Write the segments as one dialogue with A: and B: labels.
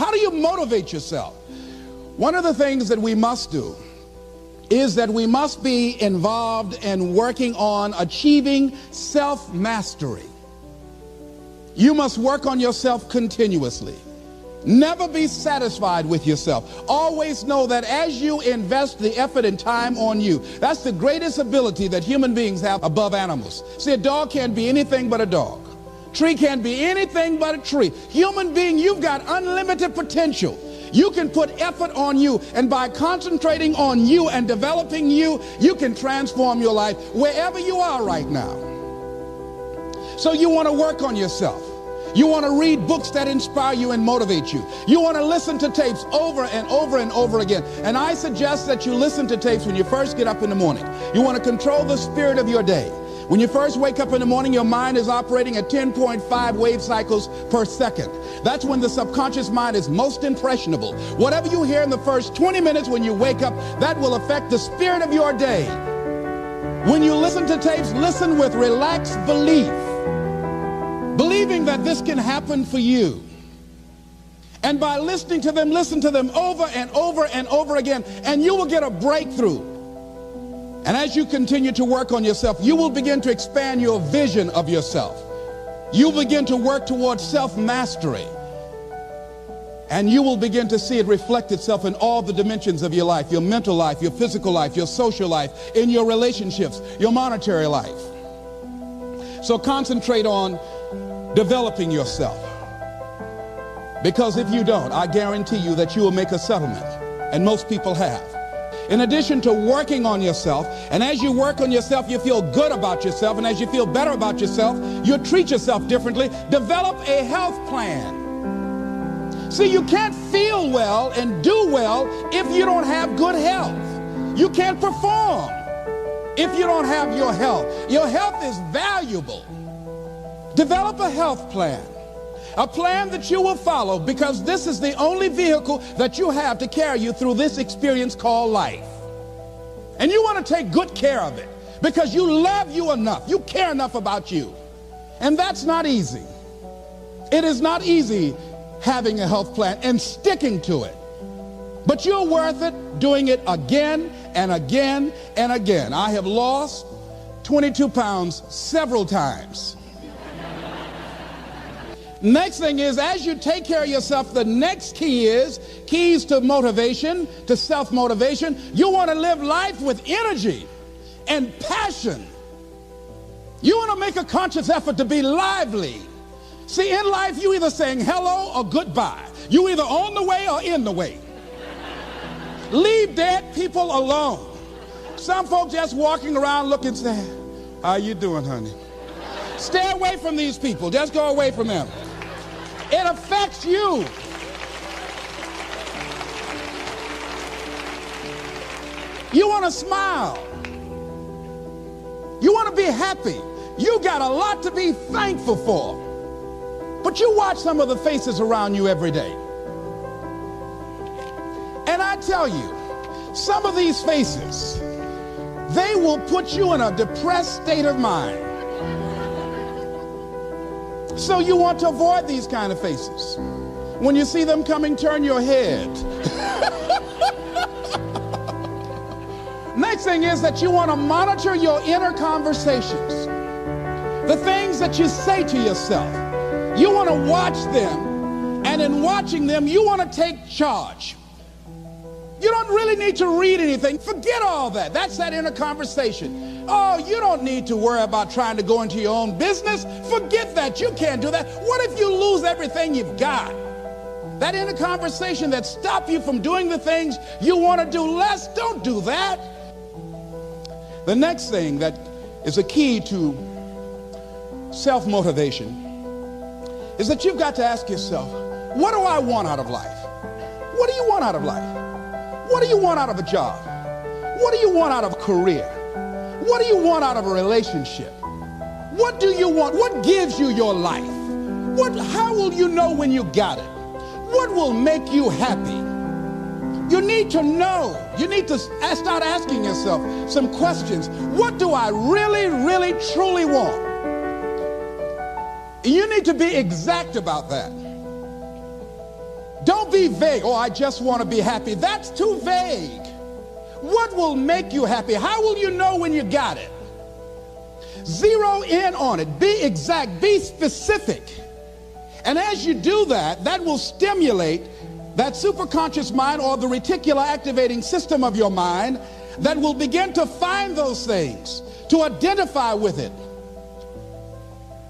A: How do you motivate yourself? One of the things that we must do is that we must be involved in working on achieving self-mastery. You must work on yourself continuously. Never be satisfied with yourself. Always know that as you invest the effort and time on you, that's the greatest ability that human beings have above animals. See, a dog can't be anything but a dog. Tree can't be anything but a tree. Human being, you've got unlimited potential. You can put effort on you, and by concentrating on you and developing you, you can transform your life wherever you are right now. So you want to work on yourself. You want to read books that inspire you and motivate you. You want to listen to tapes over and over and over again. And I suggest that you listen to tapes when you first get up in the morning. You want to control the spirit of your day. When you first wake up in the morning, your mind is operating at 10.5 wave cycles per second. That's when the subconscious mind is most impressionable. Whatever you hear in the first 20 minutes when you wake up, that will affect the spirit of your day. When you listen to tapes, listen with relaxed belief, believing that this can happen for you. And by listening to them, listen to them over and over and over again, and you will get a breakthrough. And as you continue to work on yourself, you will begin to expand your vision of yourself. You'll begin to work towards self-mastery. And you will begin to see it reflect itself in all the dimensions of your life, your mental life, your physical life, your social life, in your relationships, your monetary life. So concentrate on developing yourself. Because if you don't, I guarantee you that you will make a settlement. And most people have. In addition to working on yourself, and as you work on yourself, you feel good about yourself, and as you feel better about yourself, you treat yourself differently. Develop a health plan. See, you can't feel well and do well if you don't have good health. You can't perform if you don't have your health. Your health is valuable. Develop a health plan. A plan that you will follow, because this is the only vehicle that you have to carry you through this experience called life. And you want to take good care of it because you love you enough. You care enough about you. And that's not easy. It is not easy having a health plan and sticking to it. But you're worth it doing it again and again and again. I have lost 22 pounds several times. Next thing is, as you take care of yourself, the next key is keys to motivation, to self-motivation. You want to live life with energy and passion. You want to make a conscious effort to be lively. See, in life, you either saying hello or goodbye. You either on the way or in the way. Leave dead people alone. Some folks just walking around looking sad. How you doing, honey? Stay away from these people. Just go away from them. It affects you. You want to smile. You want to be happy. You got a lot to be thankful for. But you watch some of the faces around you every day. And I tell you, some of these faces, they will put you in a depressed state of mind. So you want to avoid these kind of faces. When you see them coming, turn your head. Next thing is that you want to monitor your inner conversations. The things that you say to yourself. You want to watch them, and in watching them, you want to take charge. You don't really need to read anything. Forget all that. That's that inner conversation. Oh, you don't need to worry about trying to go into your own business. Forget that. You can't do that. What if you lose everything you've got? That inner conversation that stops you from doing the things you want to do less, don't do that. The next thing that is a key to self-motivation is that you've got to ask yourself, what do I want out of life? What do you want out of life? What do you want out of a job? What do you want out of a career? What do you want out of a relationship? What do you want? What gives you your life? How will you know when you got it? What will make you happy? You need to know. You need to start asking yourself some questions. What do I really, really, truly want? You need to be exact about that. Don't be vague. Oh, I just want to be happy. That's too vague. What will make you happy? How will you know when you got it? Zero in on it. Be exact. Be specific. And as you do that, that will stimulate that superconscious mind, or the reticular activating system of your mind, that will begin to find those things, to identify with it.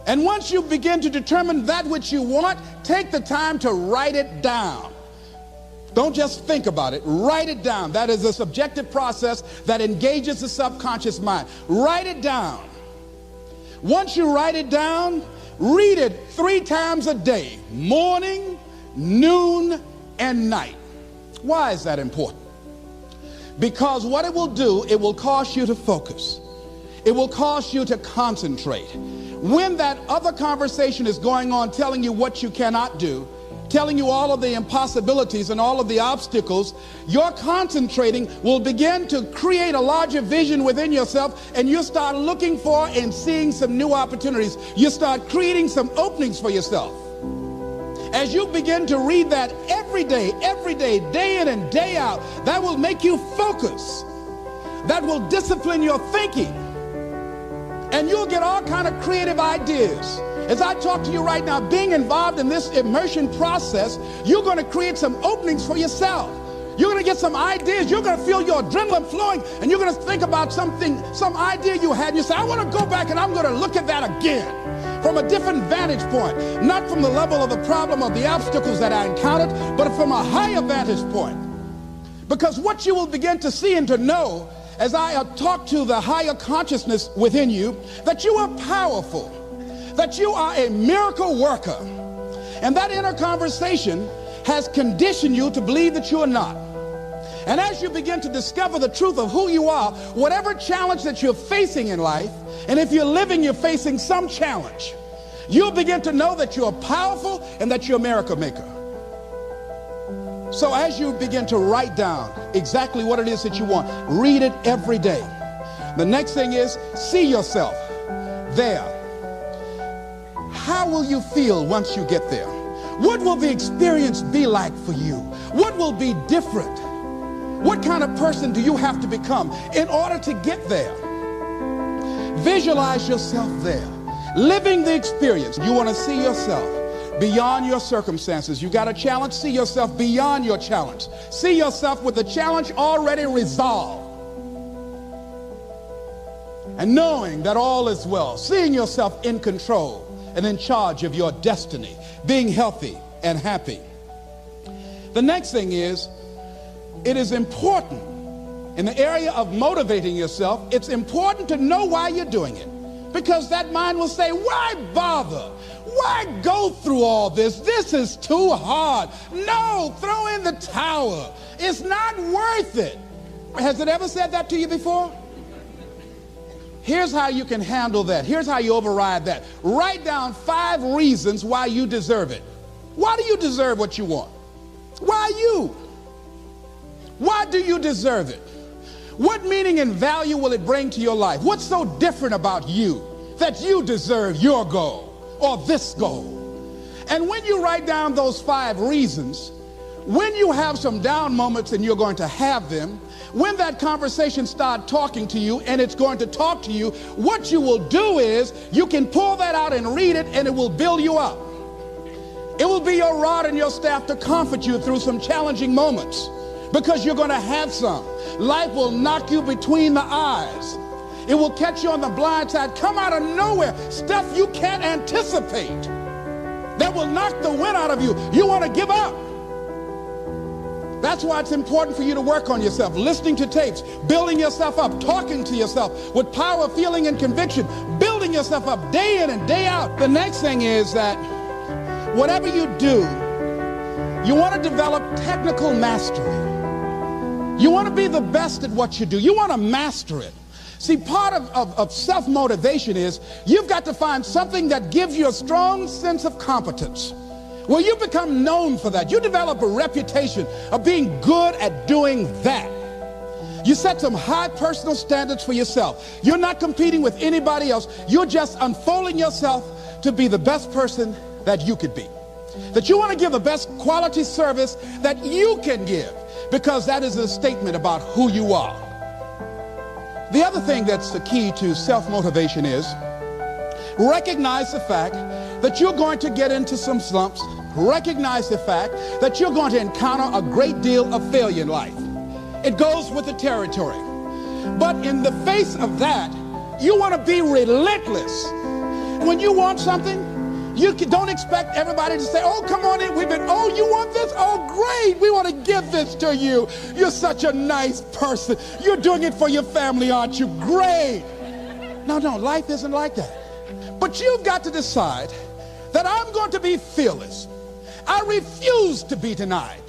A: And once you begin to determine that which you want, take the time to write it down. Don't just think about it. Write it down. That is a subjective process that engages the subconscious mind. Write it down. Once you write it down, read it 3 times a day, morning, noon, and night. Why is that important? Because what it will do, it will cause you to focus. It will cause you to concentrate. When that other conversation is going on telling you what you cannot do, telling you all of the impossibilities and all of the obstacles, your concentrating will begin to create a larger vision within yourself, and you start looking for and seeing some new opportunities. You start creating some openings for yourself. As you begin to read that every day, day in and day out, that will make you focus. That will discipline your thinking. And you'll get all kind of creative ideas. As I talk to you right now, being involved in this immersion process, you're going to create some openings for yourself. You're going to get some ideas. You're going to feel your adrenaline flowing, and you're going to think about something, some idea you had, and you say, I want to go back and I'm going to look at that again from a different vantage point, not from the level of the problem or the obstacles that I encountered, but from a higher vantage point. Because what you will begin to see and to know as I talk to the higher consciousness within you, that you are powerful, that you are a miracle worker. And that inner conversation has conditioned you to believe that you are not. And as you begin to discover the truth of who you are, whatever challenge that you're facing in life, and if you're living, you're facing some challenge, you'll begin to know that you're powerful and that you're a miracle maker. So as you begin to write down exactly what it is that you want, read it every day. The next thing is, see yourself there. How will you feel once you get there? What will the experience be like for you? What will be different? What kind of person do you have to become in order to get there? Visualize yourself there, living the experience. You want to see yourself beyond your circumstances. You got a challenge, see yourself beyond your challenge. See yourself with the challenge already resolved. And knowing that all is well, seeing yourself in control and in charge of your destiny, being healthy and happy. The next thing is, it is important in the area of motivating yourself, it's important to know why you're doing it. Because that mind will say, why bother? Why go through all this? This is too hard. No, throw in the towel. It's not worth it. Has it ever said that to you before? Here's how you can handle that. Here's how you override that. Write down 5 reasons why you deserve it. Why do you deserve what you want? Why you? Why do you deserve it? What meaning and value will it bring to your life? What's so different about you that you deserve your goal or this goal? And when you write down those 5 reasons, when you have some down moments, and you're going to have them, when that conversation starts talking to you, and it's going to talk to you, what you will do is you can pull that out and read it, and it will build you up. It will be your rod and your staff to comfort you through some challenging moments, because you're going to have some. Life will knock you between the eyes. It will catch you on the blind side, come out of nowhere, stuff you can't anticipate that will knock the wind out of you. You want to give up. That's why it's important for you to work on yourself, listening to tapes, building yourself up, talking to yourself with power, feeling, and conviction, building yourself up day in and day out. The next thing is that whatever you do, you want to develop technical mastery. You want to be the best at what you do. You want to master it. See, part of self-motivation is you've got to find something that gives you a strong sense of competence. Well, you become known for that. You develop a reputation of being good at doing that. You set some high personal standards for yourself. You're not competing with anybody else. You're just unfolding yourself to be the best person that you could be. That you want to give the best quality service that you can give, because that is a statement about who you are. The other thing that's the key to self-motivation is recognize the fact that you're going to get into some slumps. Recognize the fact that you're going to encounter a great deal of failure in life. It goes with the territory. But in the face of that, you want to be relentless. When you want something, you don't expect everybody to say, oh, come on in. Oh, you want this? Oh, great. We want to give this to you. You're such a nice person. You're doing it for your family, aren't you? Great. No, life isn't like that. But you've got to decide that I'm going to be fearless. I refuse to be denied.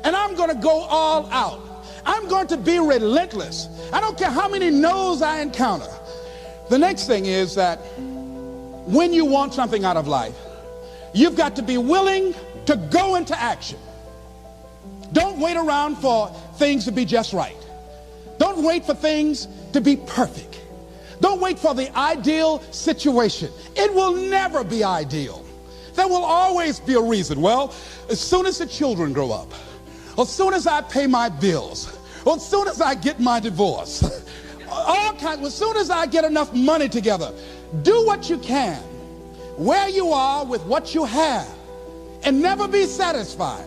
A: And I'm going to go all out. I'm going to be relentless. I don't care how many no's I encounter. The next thing is that when you want something out of life, you've got to be willing to go into action. Don't wait around for things to be just right. Don't wait for things to be perfect. Don't wait for the ideal situation. It will never be ideal. There will always be a reason. Well, as soon as the children grow up, as soon as I pay my bills, or as soon as I get my divorce, as soon as I get enough money together, do what you can, where you are with what you have, and never be satisfied.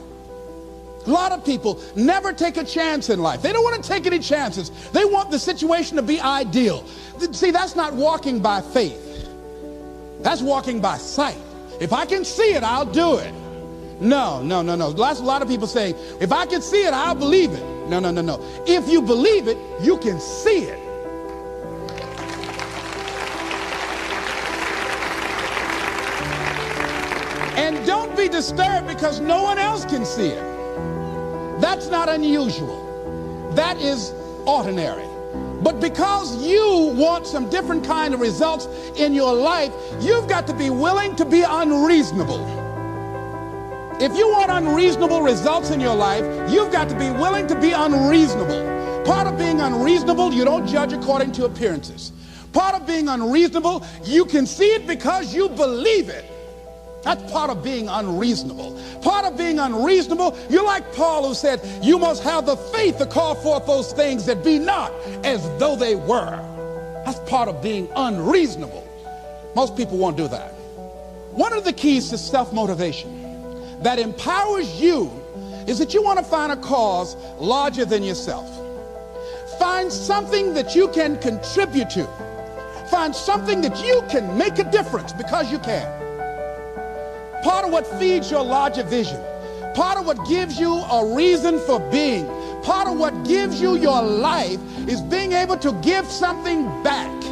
A: A lot of people never take a chance in life. They don't want to take any chances. They want the situation to be ideal. See, that's not walking by faith. That's walking by sight. If I can see it, I'll do it. No. That's a lot of people saying, if I can see it, I'll believe it. No. If you believe it, you can see it. And don't be disturbed because no one else can see it. That's not unusual. That is ordinary. But because you want some different kind of results in your life, you've got to be willing to be unreasonable. If you want unreasonable results in your life, you've got to be willing to be unreasonable. Part of being unreasonable, you don't judge according to appearances. Part of being unreasonable, you can see it because you believe it. That's part of being unreasonable. Part of being unreasonable, you're like Paul, who said, you must have the faith to call forth those things that be not as though they were. That's part of being unreasonable. Most people won't do that. One of the keys to self-motivation that empowers you is that you want to find a cause larger than yourself. Find something that you can contribute to. Find something that you can make a difference because you can. Part of what feeds your larger vision, part of what gives you a reason for being, part of what gives you your life is being able to give something back.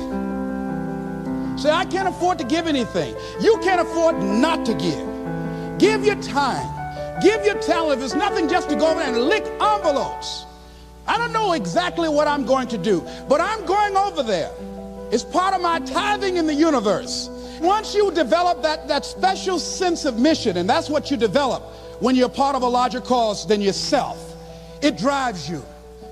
A: Say, I can't afford to give anything. You can't afford not to give. Give your time. Give your talent. If it's nothing, just to go over and lick envelopes. I don't know exactly what I'm going to do, but I'm going over there. It's part of my tithing in the universe. Once you develop that special sense of mission, and that's what you develop when you're part of a larger cause than yourself, it drives you.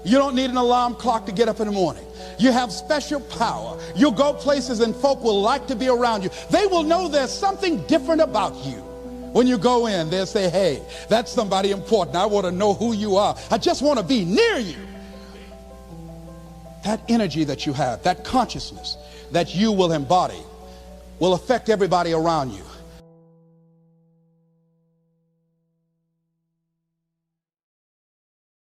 A: You don't need an alarm clock to get up in the morning. You have special power. You'll go places and folk will like to be around you. They will know there's something different about you. When you go in, they'll say, hey, that's somebody important. I want to know who you are. I just want to be near you. That energy that you have, that consciousness that you will embody, will affect everybody around you.